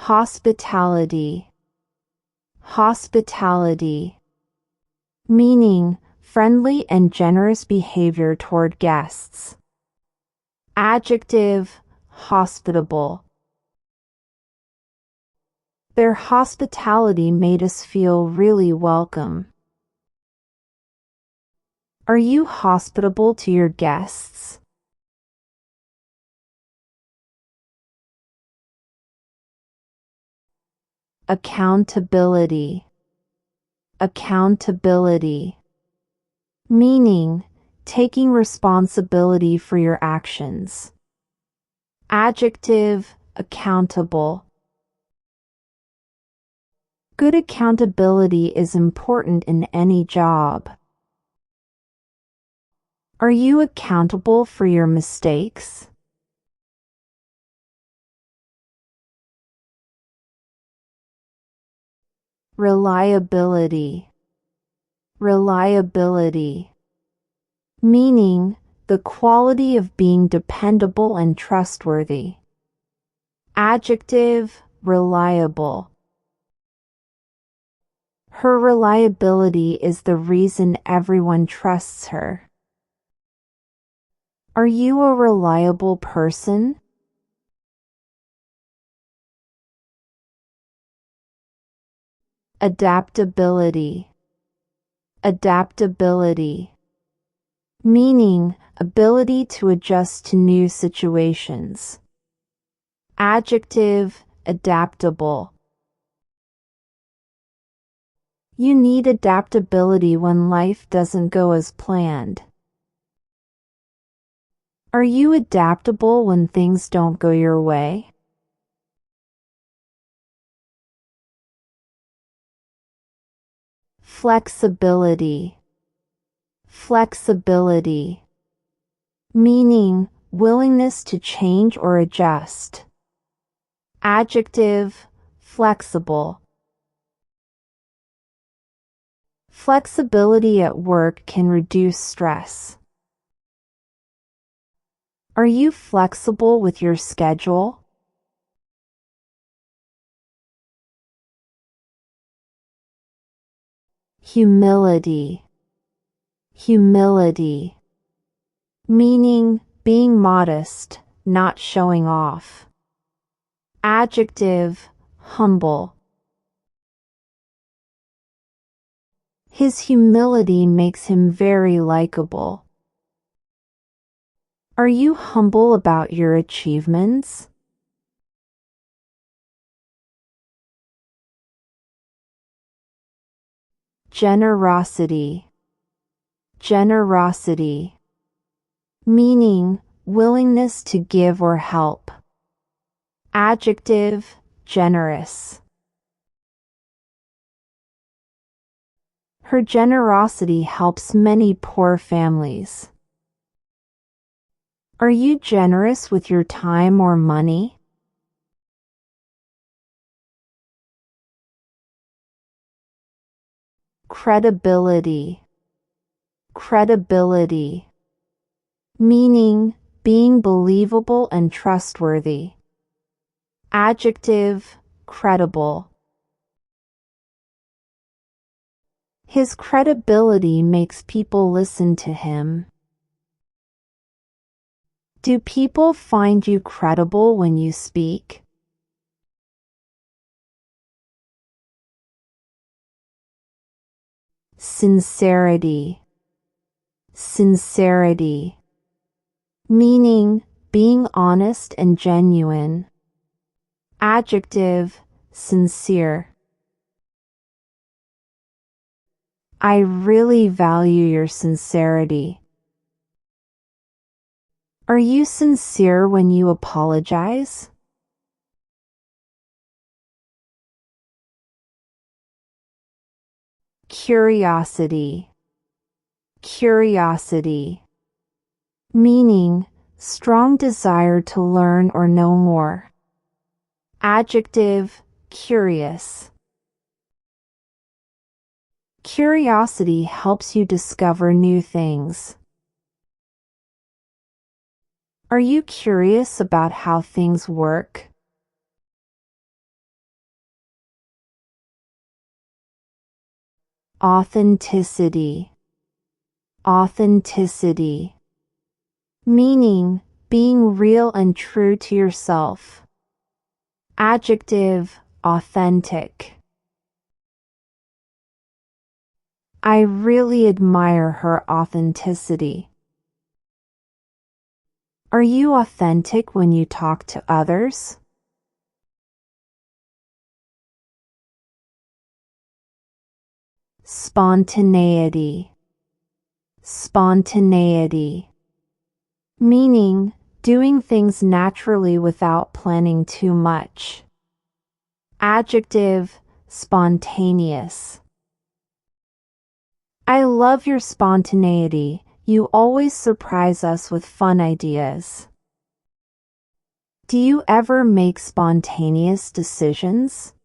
Hospitality. Hospitality. Meaning, friendly and generous behavior toward guests. Adjective, hospitable. Their hospitality made us feel really welcome. Are you hospitable to your guests? Accountability. Accountability. Meaning, taking responsibility for your actions. Adjective, accountable. Good accountability is important in any job. Are you accountable for your mistakes? Reliability. Reliability. Meaning, the quality of being dependable and trustworthy. Adjective, reliable. Her reliability is the reason everyone trusts her. Are you a reliable person? Adaptability. Adaptability. Meaning, ability to adjust to new situations. Adjective, adaptable. You need adaptability when life doesn't go as planned. Are you adaptable when things don't go your way? Flexibility. Flexibility. Meaning, willingness to change or adjust. Adjective, flexible. Flexibility at work can reduce stress. Are you flexible with your schedule? Humility. Humility. Meaning, being modest, not showing off. Adjective, humble. His humility makes him very likable. Are you humble about your achievements? Generosity. Generosity. Meaning, willingness to give or help. Adjective, generous. Her generosity helps many poor families. Are you generous with your time or money? Credibility. Credibility. Meaning, being believable and trustworthy. Adjective, credible. His credibility makes people listen to him. Do people find you credible when you speak? Sincerity. Sincerity. Meaning, being honest and genuine. Adjective, sincere. I really value your sincerity. Are you sincere when you apologize? Curiosity. Curiosity. Meaning, strong desire to learn or know more. Adjective, curious. Curiosity helps you discover new things. Are you curious about how things work? Authenticity. Authenticity. Meaning, being real and true to yourself. Adjective, authentic. I really admire her authenticity. Are you authentic when you talk to others? Spontaneity. Spontaneity. Meaning, doing things naturally without planning too much. Adjective, spontaneous. I love your spontaneity. You always surprise us with fun ideas. Do you ever make spontaneous decisions?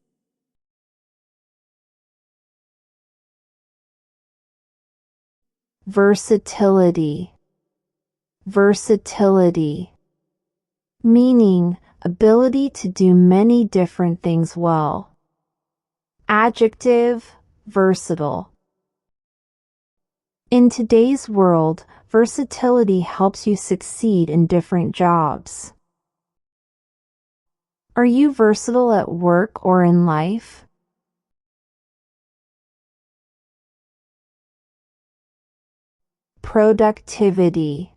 Versatility. Versatility. Meaning, ability to do many different things well. Adjective, versatile. In today's world, versatility helps you succeed in different jobs. Are you versatile at work or in life? Productivity.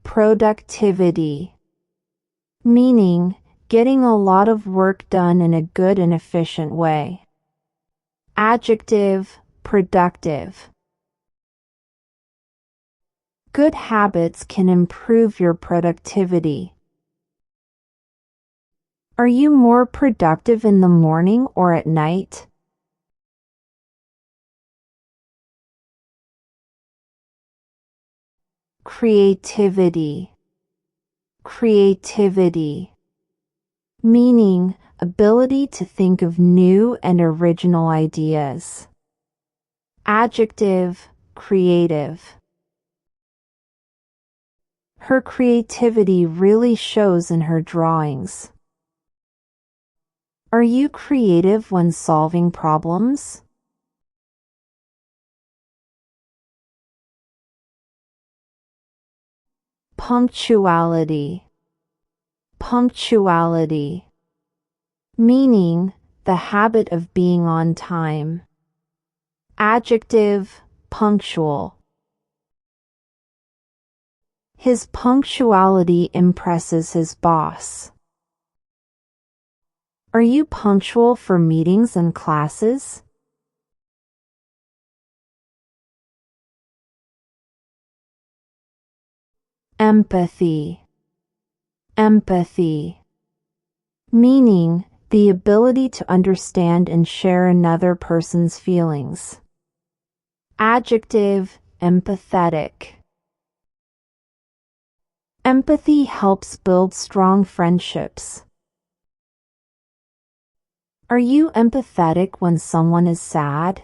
Productivity. Meaning, getting a lot of work done in a good and efficient way. Adjective, productive. Good habits can improve your productivity. Are you more productive in the morning or at night? Creativity. Creativity. Meaning, ability to think of new and original ideas. Adjective, creative. Her creativity really shows in her drawings. Are you creative when solving problems? Punctuality. Punctuality. Meaning, the habit of being on time. Adjective, punctual. His punctuality impresses his boss. Are you punctual for meetings and classes? Empathy. Empathy. Meaning, the ability to understand and share another person's feelings. Adjective, empathetic. Empathy helps build strong friendships. Are you empathetic when someone is sad?